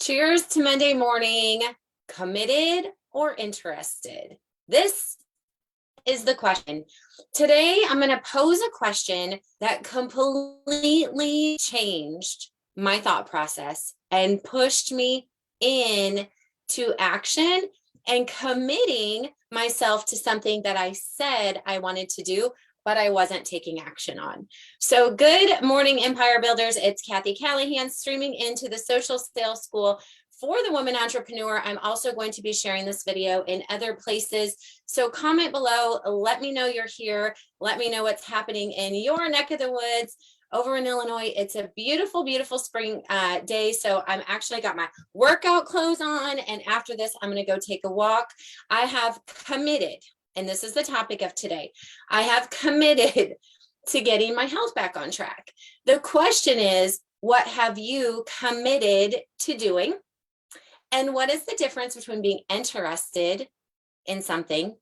Cheers to Monday morning. Committed or interested? This is the question. Today, I'm going to pose a question that completely changed my thought process and pushed me in to action and committing myself to something that I said I wanted to do, but I wasn't taking action on. So good morning, Empire Builders. It's Cathy Callahan streaming into the Social Sales School for the Woman Entrepreneur. I'm also going to be sharing this video in other places. So comment below, let me know you're here. Let me know what's happening in your neck of the woods. Over in Illinois, it's a beautiful, beautiful spring day. So I'm actually got my workout clothes on. And after this, I'm going to go take a walk. I have committed, and this is the topic of today. I have committed to getting my health back on track. The question is, what have you committed to doing? And what is the difference between being interested in something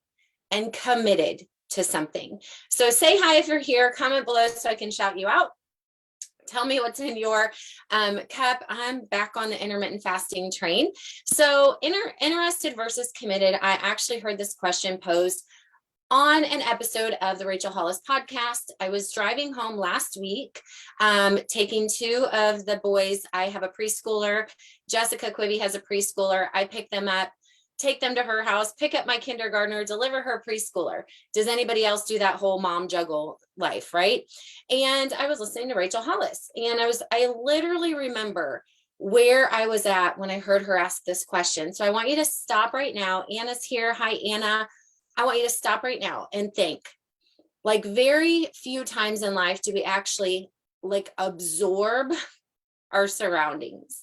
and committed to something? So say hi if you're here, comment below so I can shout you out. Tell me what's in your cup. I'm back on the intermittent fasting train. So interested versus committed. I actually heard this question posed on an episode of the Rachel Hollis podcast. I was driving home last week, taking two of the boys. I have a preschooler. Jessica Quibby has a preschooler. I pick them up, take them to her house, pick up my kindergartner, deliver her preschooler. Does anybody else do that whole mom juggle life, right? And I was listening to Rachel Hollis, and I literally remember where I was at when I heard her ask this question. So I want you to stop right now. Anna's here. Hi, Anna. I want you to stop right now and think, like, very few times in life do we actually like absorb our surroundings.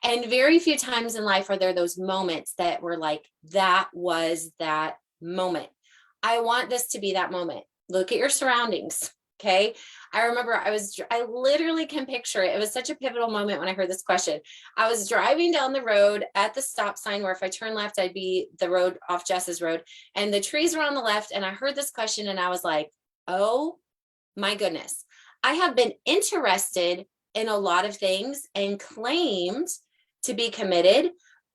And very few times in life are there those moments that were like, that was that moment. I want this to be that moment. Look at your surroundings. Okay. I remember I literally can picture it. It was such a pivotal moment when I heard this question. I was driving down the road at the stop sign where if I turn left, I'd be the road off Jess's road, and the trees were on the left. And I heard this question and I was like, oh my goodness. I have been interested in a lot of things and claimed to be committed,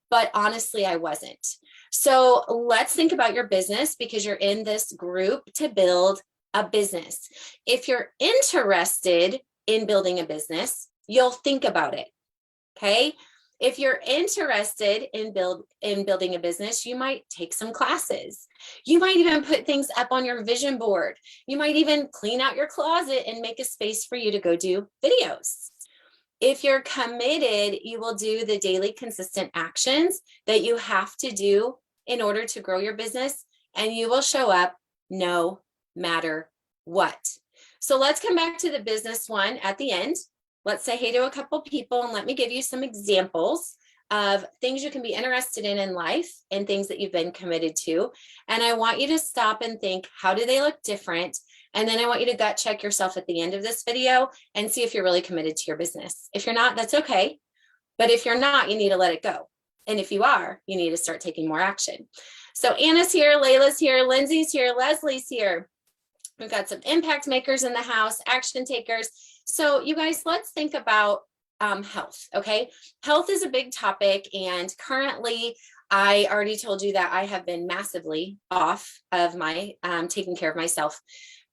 but honestly, I wasn't. So let's think about your business, because you're in this group to build a business. If you're interested in building a business, you'll think about it. Okay. If you're interested in building a business, you might take some classes. You might even put things up on your vision board. You might even clean out your closet and make a space for you to go do videos. If you're committed, you will do the daily consistent actions that you have to do in order to grow your business, and you will show up no matter what. So let's come back to the business one at the end. Let's say hey to a couple people, and let me give you some examples of things you can be interested in life and things that you've been committed to. And I want you to stop and think, how do they look different? And then I want you to gut check yourself at the end of this video and see if you're really committed to your business. If you're not, that's okay. But if you're not, you need to let it go. And if you are, you need to start taking more action. So Anna's here, Layla's here, Lindsay's here, Leslie's here. We've got some impact makers in the house, action takers. So you guys, let's think about health, okay? Health is a big topic, and currently I already told you that I have been massively off of my taking care of myself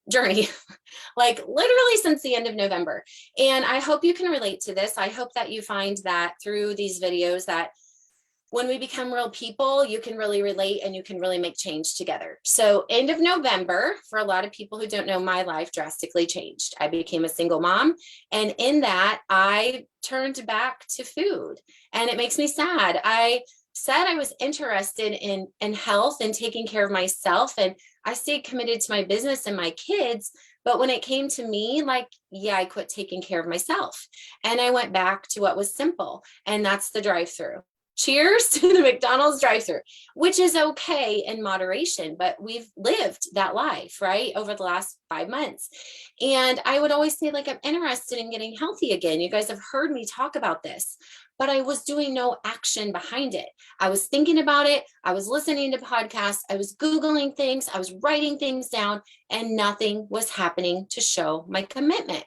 journey, like literally since the end of November. And I hope you can relate to this. I hope that you find that through these videos that when we become real people, you can really relate and you can really make change together. So end of November, for a lot of people who don't know, my life drastically changed. I became a single mom. And in that, I turned back to food. And it makes me sad. I said I was interested in health and taking care of myself. And I stayed committed to my business and my kids. But when it came to me, like, yeah, I quit taking care of myself. And I went back to what was simple. And that's the drive-through. Cheers to the McDonald's drive-thru, which is okay in moderation, but we've lived that life, right, over the last 5 months. And I would always say, like, I'm interested in getting healthy again. You guys have heard me talk about this, but I was doing no action behind it. I was thinking about it. I was listening to podcasts. I was Googling things. I was writing things down, and nothing was happening to show my commitment.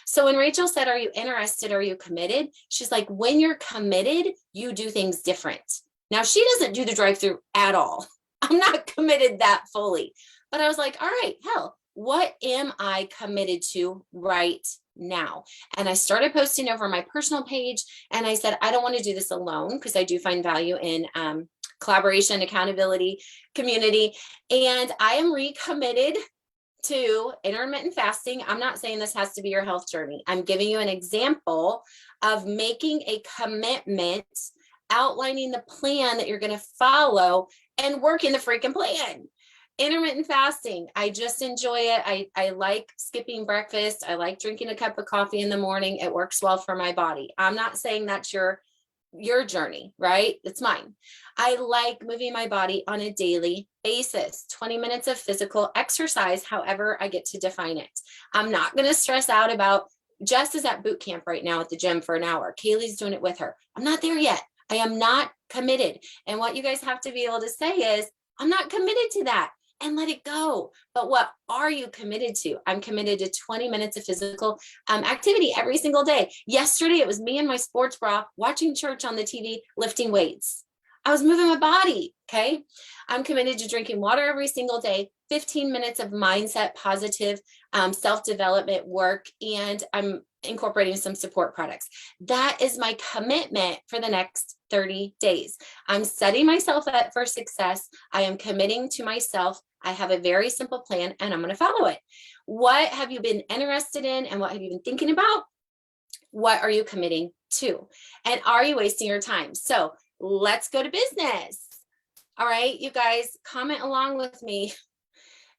So when Rachel said, are you interested? Are you committed? She's like, when you're committed, you do things different. Now, she doesn't do the drive-through at all. I'm not committed that fully, but I was like, all right, hell, what am I committed to right now? And I started posting over my personal page, and I said, I don't want to do this alone, because I do find value in collaboration, accountability, community. And I am recommitted to intermittent fasting. I'm not saying this has to be your health journey. I'm giving you an example of making a commitment, outlining the plan that you're going to follow, and working the freaking plan. Intermittent fasting, I just enjoy it. I like skipping breakfast. I like drinking a cup of coffee in the morning. It works well for my body. I'm not saying that's your journey, right? It's mine. I like moving my body on a daily basis, 20 minutes of physical exercise, however I get to define it. I'm not going to stress out about, Jess is at boot camp right now at the gym for an hour. Kaylee's doing it with her. I'm not there yet. I am not committed. And what you guys have to be able to say is, I'm not committed to that, and let it go. But what are you committed to? I'm committed to 20 minutes of physical activity every single day. Yesterday, it was me in my sports bra watching church on the TV, lifting weights. I was moving my body. Okay. I'm committed to drinking water every single day, 15 minutes of mindset, positive self-development work, and I'm incorporating some support products. That is my commitment for the next 30 days. I'm setting myself up for success. I am committing to myself. I have a very simple plan, and I'm going to follow it. What have you been interested in, and what have you been thinking about? What are you committing to? And are you wasting your time? So let's go to business. All right, you guys, comment along with me.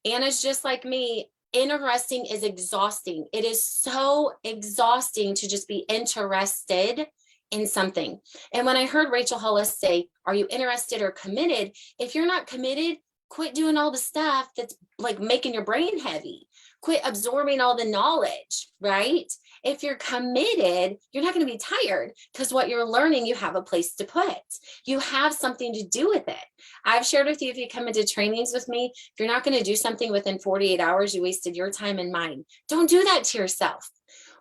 Anna's just like me. Interesting is exhausting. It is so exhausting to just be interested in something. And when I heard Rachel Hollis say, are you interested or committed? If you're not committed, quit doing all the stuff that's like making your brain heavy. Quit absorbing all the knowledge, right? If you're committed, you're not going to be tired, because what you're learning, you have a place to put. You have something to do with it. I've shared with you, if you come into trainings with me, if you're not going to do something within 48 hours, you wasted your time and mine. Don't do that to yourself.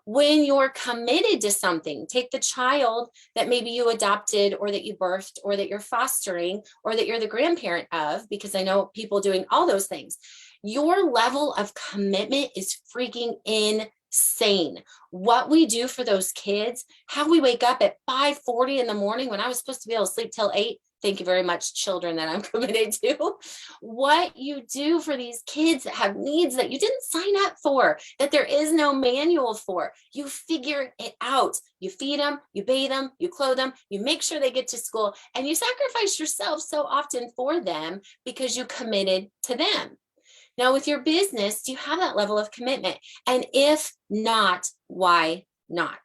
When you're committed to something, take the child that maybe you adopted, or that you birthed, or that you're fostering, or that you're the grandparent of, because I know people doing all those things. Your level of commitment is freaking insane. What we do for those kids, how we wake up at 5:40 in the morning when I was supposed to be able to sleep till 8. Thank you very much, children that I'm committed to. What you do for these kids that have needs that you didn't sign up for, that there is no manual for. You figure it out. You feed them, you bathe them, you clothe them, you make sure they get to school, and you sacrifice yourself so often for them because you committed to them. Now, with your business, do you have that level of commitment? And if not, why not?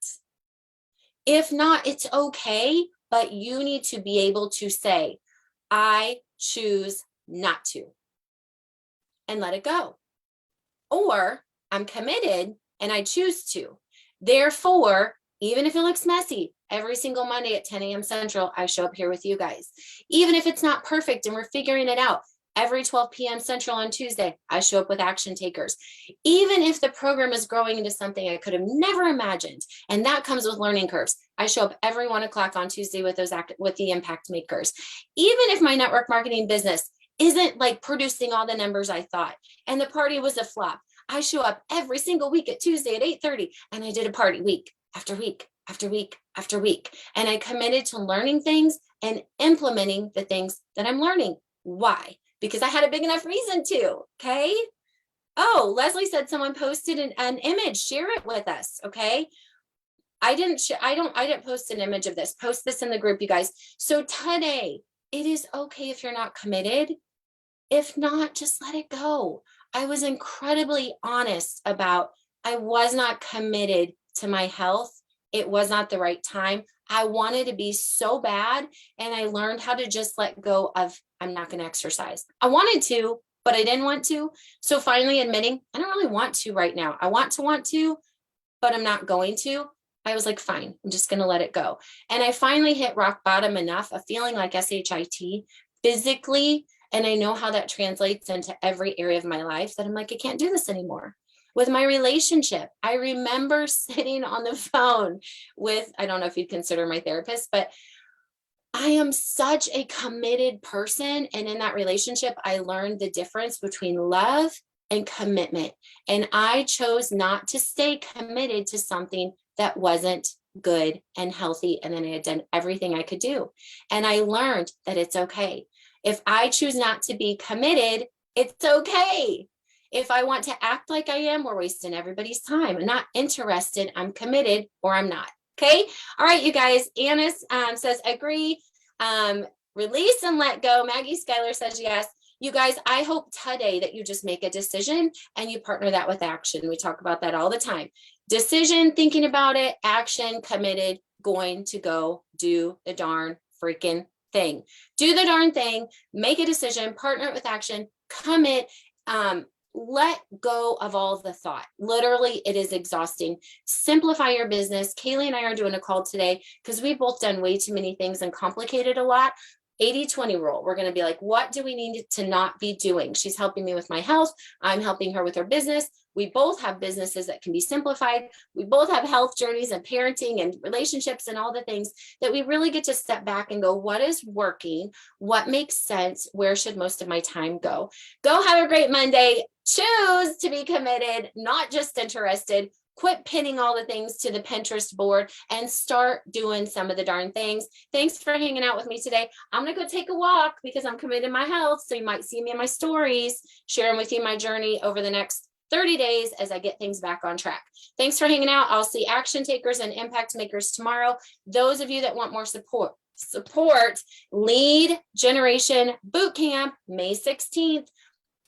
If not, it's okay, but you need to be able to say, I choose not to, and let it go. Or I'm committed and I choose to. Therefore, even if it looks messy, every single Monday at 10 a.m. Central, I show up here with you guys. Even if it's not perfect and we're figuring it out, every 12 p.m. Central on Tuesday, I show up with action takers. Even if the program is growing into something I could have never imagined, and that comes with learning curves, I show up every 1 o'clock on Tuesday with the impact makers. Even if my network marketing business isn't like producing all the numbers I thought, and the party was a flop, I show up every single week at Tuesday at 8:30, and I did a party week after week after week after week. And I committed to learning things and implementing the things that I'm learning. Why? Because I had a big enough reason to. Okay. Oh, Leslie said someone posted an image. Share it with us. Okay. I didn't post an image of this. Post this in the group, you guys. So today, it is okay if you're not committed. If not, just let it go. I was incredibly honest about I was not committed to my health. It was not the right time. I wanted to be so bad, and I learned how to just let go of, I'm not going to exercise. I wanted to, but I didn't want to. So finally admitting, I don't really want to right now. I want to, but I'm not going to. I was like, fine, I'm just going to let it go. And I finally hit rock bottom enough of feeling like SHIT physically. And I know how that translates into every area of my life that I'm like, I can't do this anymore. With my relationship, I remember sitting on the phone with, I don't know if you'd consider my therapist, but I am such a committed person. And in that relationship, I learned the difference between love and commitment. And I chose not to stay committed to something that wasn't good and healthy. And then I had done everything I could do. And I learned that it's okay. If I choose not to be committed, it's okay. If I want to act like I am, we're wasting everybody's time. I'm not interested. I'm committed or I'm not. Okay. All right, you guys. Anna says, agree. Release and let go. Maggie Schuyler says, yes. You guys, I hope today that you just make a decision and you partner that with action. We talk about that all the time. Decision, thinking about it, action, committed, going to go do the darn freaking thing. Do the darn thing, make a decision, partner it with action, commit, let go of all the thought. Literally, it is exhausting. Simplify your business. Kaylee and I are doing a call today because we've both done way too many things and complicated a lot. 80-20 rule. We're going to be like, what do we need to not be doing? She's helping me with my health. I'm helping her with her business. We both have businesses that can be simplified. We both have health journeys and parenting and relationships and all the things that we really get to step back and go, what is working? What makes sense? Where should most of my time go? Go have a great Monday. Choose to be committed, not just interested. Quit pinning all the things to the Pinterest board and start doing some of the darn things. Thanks for hanging out with me today. I'm going to go take a walk because I'm committed to my health. So you might see me in my stories, sharing with you my journey over the next 30 days as I get things back on track. Thanks for hanging out. I'll see action takers and impact makers tomorrow. Those of you that want more support Lead Generation Bootcamp, May 16th.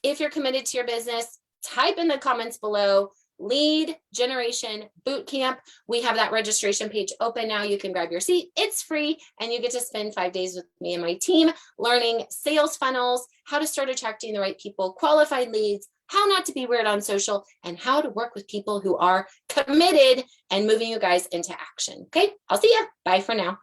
If you're committed to your business, type in the comments below, Lead Generation Bootcamp. We have that registration page open now. You can grab your seat. It's free, and you get to spend 5 days with me and my team learning sales funnels, how to start attracting the right people, qualified leads, how not to be weird on social, and how to work with people who are committed and moving you guys into action. Okay, I'll see you. Bye for now.